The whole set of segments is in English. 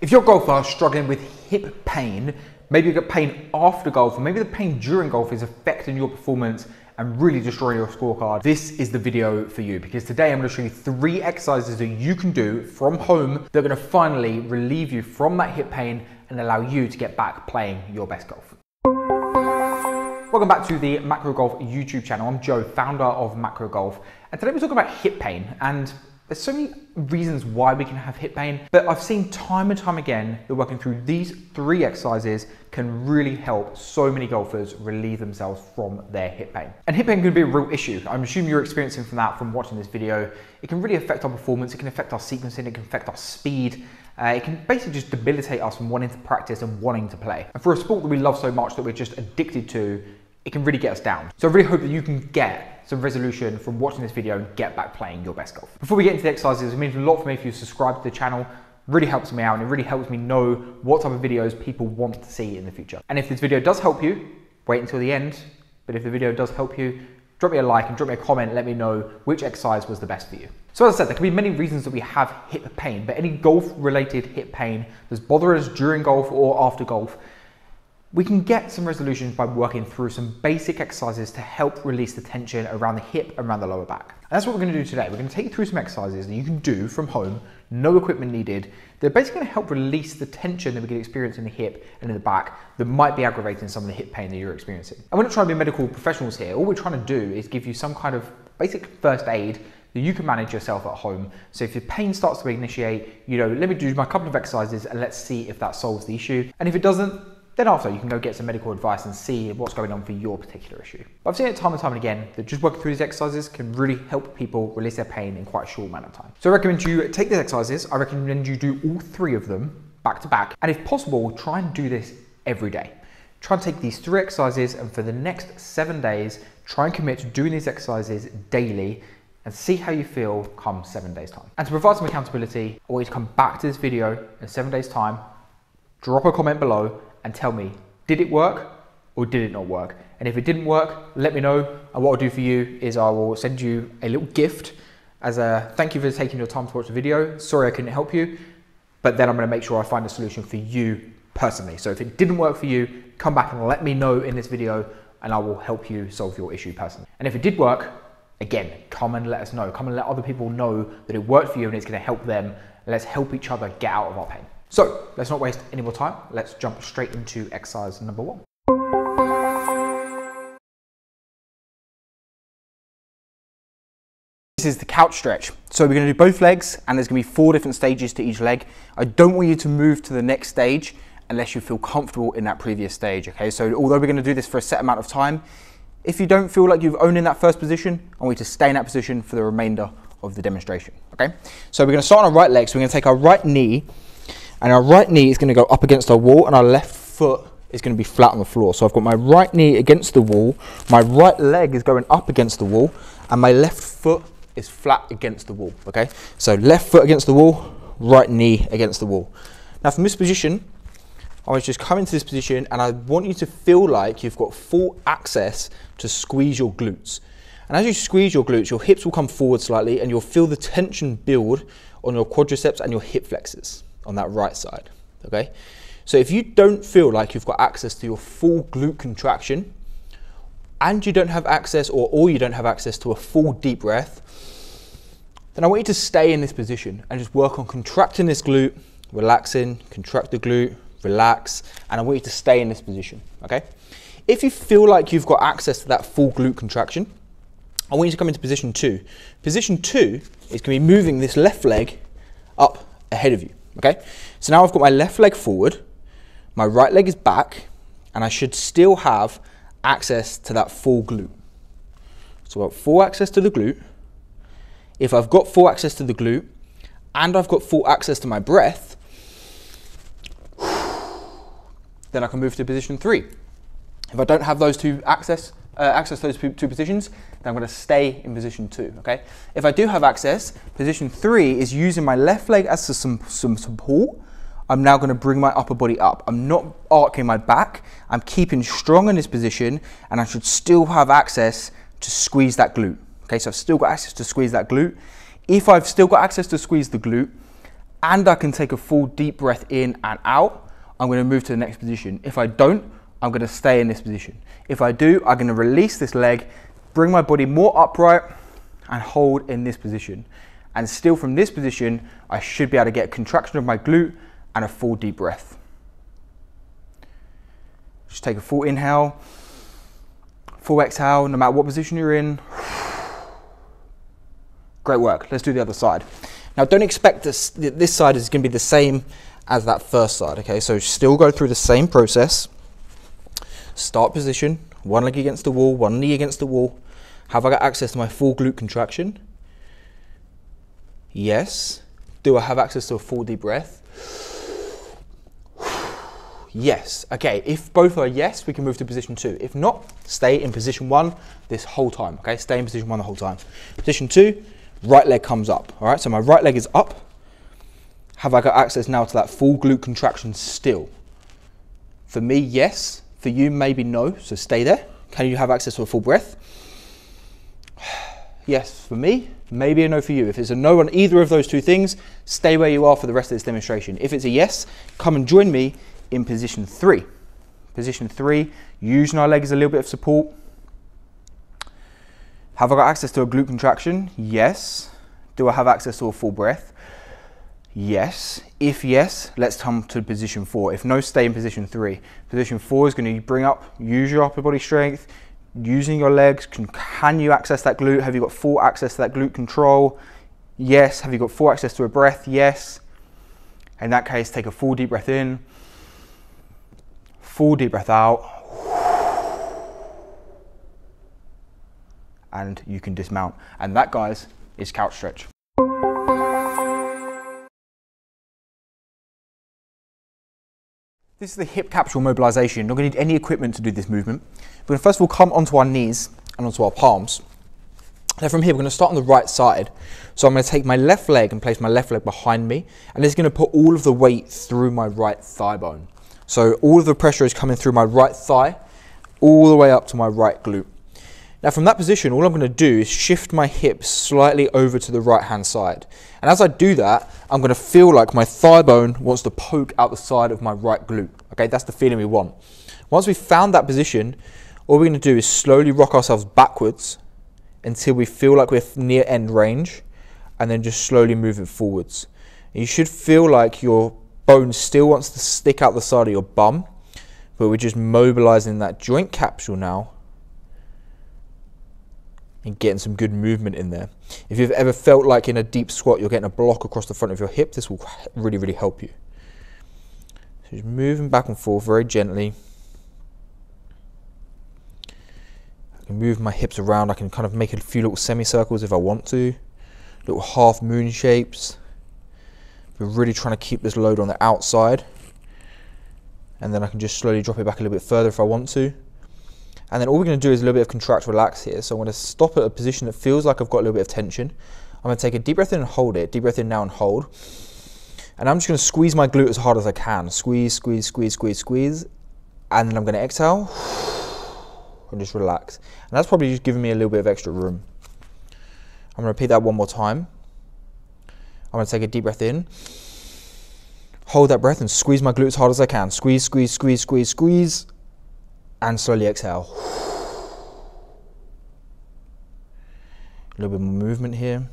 If you're a golfer struggling with hip pain, maybe you've got pain after golf, or maybe the pain during golf is affecting your performance and really destroying your scorecard, this is the video for you, because today I'm going to show you 3 exercises that you can do from home that are going to finally relieve you from that hip pain and allow you to get back playing your best golf. Welcome back to the Macro Golf YouTube channel. I'm Joe, founder of Macro Golf, and today we're talking about hip pain. And there's so many reasons why we can have hip pain, but I've seen time and time again that working through these 3 exercises can really help so many golfers relieve themselves from their hip pain. And hip pain can be a real issue. I'm assuming you're experiencing from that from watching this video. It can really affect our performance, it can affect our sequencing, it can affect our speed. It can basically just debilitate us from wanting to practice and wanting to play. And for a sport that we love so much that we're just addicted to, it can really get us down. So I really hope that you can get some resolution from watching this video and get back playing your best golf. Before we get into the exercises, it means a lot for me if you subscribe to the channel. It really helps me out, and it really helps me know what type of videos people want to see in the future. And if this video does help you, wait until the end. But if the video does help you, drop me a like and drop me a comment, let me know which exercise was the best for you. So as I said, there can be many reasons that we have hip pain, but any golf related hip pain that's bothering us during golf or after golf, we can get some resolutions by working through some basic exercises to help release the tension around the hip and around the lower back. And that's what we're going to do today. We're going to take you through some exercises that you can do from home, no equipment needed. They're basically going to help release the tension that we can experience in the hip and in the back that might be aggravating some of the hip pain that you're experiencing. And we're not trying to be medical professionals here. All we're trying to do is give you some kind of basic first aid that you can manage yourself at home. So if your pain starts to initiate, let me do my couple of exercises and let's see if that solves the issue. And if it doesn't, then after you can go get some medical advice and see what's going on for your particular issue. But I've seen it time and time again that just working through these exercises can really help people release their pain in quite a short amount of time. So I recommend you take these exercises. I recommend you do all 3 of them back to back. And if possible, try and do this every day. Try and take these 3 exercises, and for the next 7 days, try and commit to doing these exercises daily and see how you feel come 7 days time. And to provide some accountability, I want you to come back to this video in 7 days time, drop a comment below and tell me, did it work or did it not work? And if it didn't work, let me know. And what I'll do for you is I will send you a little gift as a thank you for taking your time to watch the video. Sorry I couldn't help you, but then I'm gonna make sure I find a solution for you personally. So if it didn't work for you, come back and let me know in this video and I will help you solve your issue personally. And if it did work, again, come and let us know. Come and let other people know that it worked for you and it's gonna help them. Let's help each other get out of our pain. So let's not waste any more time. Let's jump straight into exercise number 1. This is the couch stretch. So we're going to do both legs, and there's going to be 4 different stages to each leg. I don't want you to move to the next stage unless you feel comfortable in that previous stage. Okay, so although we're going to do this for a set amount of time, if you don't feel like you've owned in that first position, I want you to stay in that position for the remainder of the demonstration. Okay, so we're going to start on our right leg. So we're going to take our right knee, and our right knee is going to go up against our wall, and our left foot is going to be flat on the floor. So I've got my right knee against the wall, my right leg is going up against the wall, and my left foot is flat against the wall. Okay, so left foot against the wall, right knee against the wall. Now from this position, I want you to just come into this position, and I want you to feel like you've got full access to squeeze your glutes. And as you squeeze your glutes, your hips will come forward slightly, and you'll feel the tension build on your quadriceps and your hip flexors on that right side. Okay, so if you don't feel like you've got access to your full glute contraction, and you don't have access, or you don't have access to a full deep breath, then I want you to stay in this position and just work on contracting this glute, relaxing, contract the glute, relax, and I want you to stay in this position. Okay, if you feel like you've got access to that full glute contraction, I want you to come into position 2. Position 2 is going to be moving this left leg up ahead of you. Okay, so now I've got my left leg forward, my right leg is back, and I should still have access to that full glute. So I've got full access to the glute. If I've got full access to the glute and I've got full access to my breath, then I can move to position 3. If I don't have those two access to those two positions, then I'm going to stay in position 2. Okay. If I do have access, position 3 is using my left leg as some support. I'm now going to bring my upper body up. I'm not arcing my back. I'm keeping strong in this position, and I should still have access to squeeze that glute. Okay, so I've still got access to squeeze that glute. If I've still got access to squeeze the glute, and I can take a full deep breath in and out, I'm going to move to the next position. If I don't, I'm going to stay in this position. If I do, I'm going to release this leg, bring my body more upright, and hold in this position. And still from this position, I should be able to get a contraction of my glute and a full deep breath. Just take a full inhale, full exhale, no matter what position you're in. Great work. Let's do the other side. Now, don't expect this side is going to be the same as that first side, okay? So still go through the same process. Start position, one leg against the wall, one knee against the wall. Have I got access to my full glute contraction? Yes. Do I have access to a full deep breath? Yes. Okay, if both are yes, we can move to position 2. If not, stay in position 1 this whole time, okay? Stay in position 1 the whole time. Position 2, right leg comes up, all right? So my right leg is up. Have I got access now to that full glute contraction still? For me, yes. For you, maybe no, so stay there. Can you have access to a full breath? Yes, for me, maybe a no for you. If it's a no on either of those two things, stay where you are for the rest of this demonstration. If it's a yes, come and join me in position 3. Position 3, using our leg as a little bit of support. Have I got access to a glute contraction? Yes. Do I have access to a full breath? Yes. If yes, let's come to position 4. If no, stay in position 3. Position 4 is going to bring up, use your upper body strength, using your legs. Can you access that glute? Have you got full access to that glute control? Yes. Have you got full access to a breath? Yes. In that case, take a full deep breath in, full deep breath out, and you can dismount. And that, guys, is couch stretch. This is the hip capsule mobilization. You're not going to need any equipment to do this movement. We're going to first of all come onto our knees and onto our palms. Now from here, we're going to start on the right side. So I'm going to take my left leg and place my left leg behind me, and it's going to put all of the weight through my right thigh bone. So all of the pressure is coming through my right thigh, all the way up to my right glute. Now from that position, all I'm going to do is shift my hips slightly over to the right hand side. And as I do that, I'm going to feel like my thigh bone wants to poke out the side of my right glute. Okay, that's the feeling we want. Once we've found that position, all we're going to do is slowly rock ourselves backwards until we feel like we're near end range, and then just slowly move it forwards. And you should feel like your bone still wants to stick out the side of your bum, but we're just mobilizing that joint capsule now and getting some good movement in there. If you've ever felt like in a deep squat you're getting a block across the front of your hip, this will really, really help you. So just moving back and forth very gently. I can move my hips around. I can kind of make a few little semicircles if I want to, little half moon shapes. We're really trying to keep this load on the outside, and then I can just slowly drop it back a little bit further if I want to. And then all we're going to do is a little bit of contract, relax here. So I'm going to stop at a position that feels like I've got a little bit of tension. I'm going to take a deep breath in and hold it. Deep breath in now and hold. And I'm just going to squeeze my glute as hard as I can. Squeeze, squeeze, squeeze, squeeze, squeeze. And then I'm going to exhale and just relax. And that's probably just giving me a little bit of extra room. I'm going to repeat that one more time. I'm going to take a deep breath in. Hold that breath and squeeze my glute as hard as I can. Squeeze, squeeze, squeeze, squeeze, squeeze. And slowly exhale. A little bit more movement here.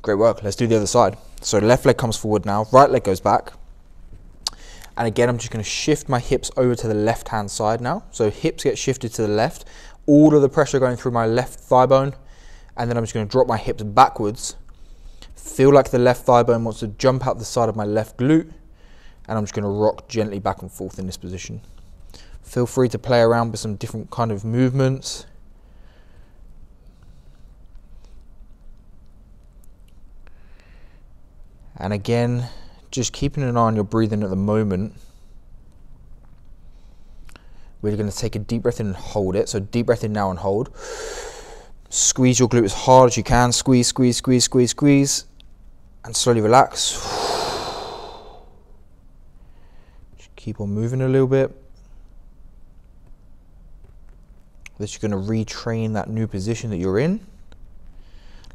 Great work. Let's do the other side. So left leg comes forward now, right leg goes back. And again, I'm just going to shift my hips over to the left hand side now. So hips get shifted to the left, all of the pressure going through my left thigh bone. And then I'm just going to drop my hips backwards. Feel like the left thigh bone wants to jump out the side of my left glute, and I'm just going to rock gently back and forth in this position. Feel free to play around with some different kind of movements. And again, just keeping an eye on your breathing at the moment. We're going to take a deep breath in and hold it. So deep breath in now and hold. Squeeze your glute as hard as you can. Squeeze, squeeze, squeeze, squeeze, squeeze. And slowly relax. Just keep on moving a little bit. This is going to retrain that new position that you're in.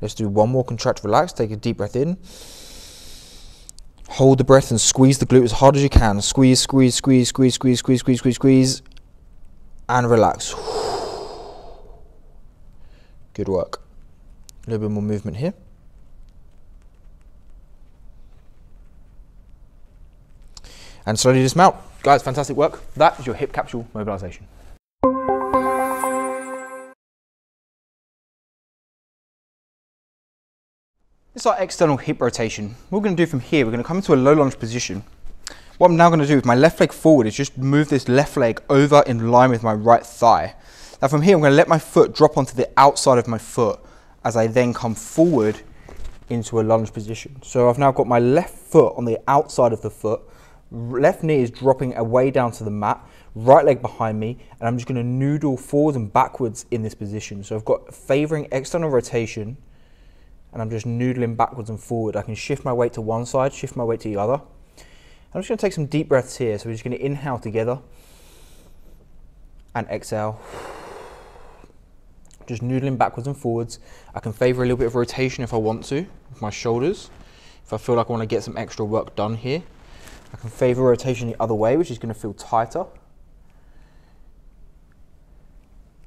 Let's do one more, contract, relax, take a deep breath in. Hold the breath and squeeze the glute as hard as you can. Squeeze, squeeze, squeeze, squeeze, squeeze, squeeze, squeeze, squeeze, squeeze, and relax. Good work. A little bit more movement here. And slowly dismount. Guys, fantastic work. That is your hip capsule mobilization. This is our external hip rotation. What we're going to do from here, we're going to come into a low lunge position. What I'm now going to do with my left leg forward is just move this left leg over in line with my right thigh. Now from here, I'm going to let my foot drop onto the outside of my foot as I then come forward into a lunge position. So I've now got my left foot on the outside of the foot, left knee is dropping away down to the mat, right leg behind me, and I'm just going to noodle forwards and backwards in this position. So I've got favoring external rotation, and I'm just noodling backwards and forward. I can shift my weight to one side, shift my weight to the other. I'm just going to take some deep breaths here. So we're just going to inhale together and exhale. Just noodling backwards and forwards. I can favor a little bit of rotation if I want to with my shoulders. If I feel like I want to get some extra work done here. I can favor rotation the other way, which is going to feel tighter.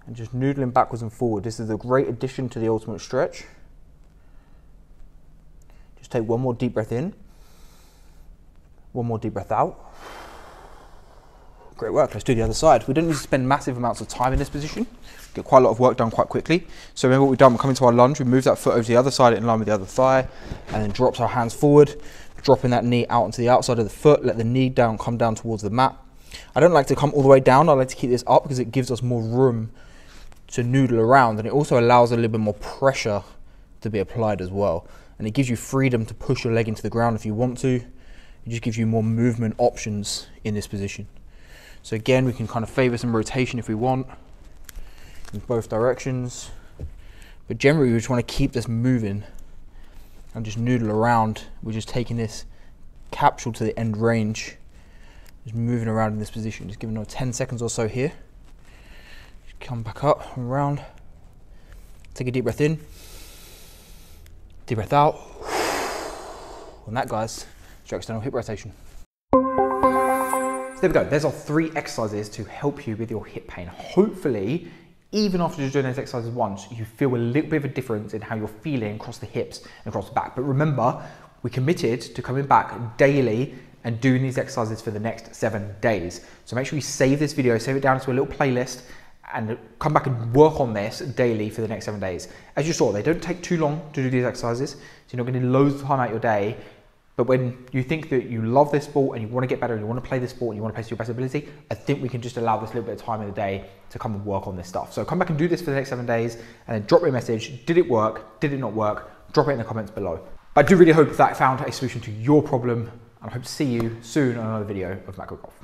And just noodling backwards and forward. This is a great addition to the ultimate stretch. Just take one more deep breath in. One more deep breath out. Great work, let's do the other side. We don't need to spend massive amounts of time in this position. Get quite a lot of work done quite quickly. So remember what we've done, we're coming to our lunge, we move that foot over to the other side in line with the other thigh, and then drops our hands forward, dropping that knee out onto the outside of the foot, let the knee down, come down towards the mat. I don't like to come all the way down, I like to keep this up because it gives us more room to noodle around, and it also allows a little bit more pressure to be applied as well. And it gives you freedom to push your leg into the ground if you want to. It just gives you more movement options in this position. So again, we can kind of favor some rotation if we want in both directions. But generally, we just want to keep this moving and just noodle around. We're just taking this capsule to the end range, just moving around in this position. Just giving it 10 seconds or so here. Just come back up and around. Take a deep breath in. Deep breath out. And that, guys, is your external hip rotation. So there we go. There's our 3 exercises to help you with your hip pain. Hopefully, even after just doing those exercises once, you feel a little bit of a difference in how you're feeling across the hips and across the back. But remember, we committed to coming back daily and doing these exercises for the next 7 days. So make sure you save this video, save it down to a little playlist, and come back and work on this daily for the next 7 days. As you saw, they don't take too long to do these exercises, so you're not going to need loads of time out your day. But when you think that you love this sport and you want to get better and you want to play this sport and you want to play to your best ability, I think we can just allow this little bit of time in the day to come and work on this stuff. So come back and do this for the next 7 days and then drop me a message. Did it work? Did it not work? Drop it in the comments below. But I do really hope that I found a solution to your problem, and I hope to see you soon on another video of Macro Golf.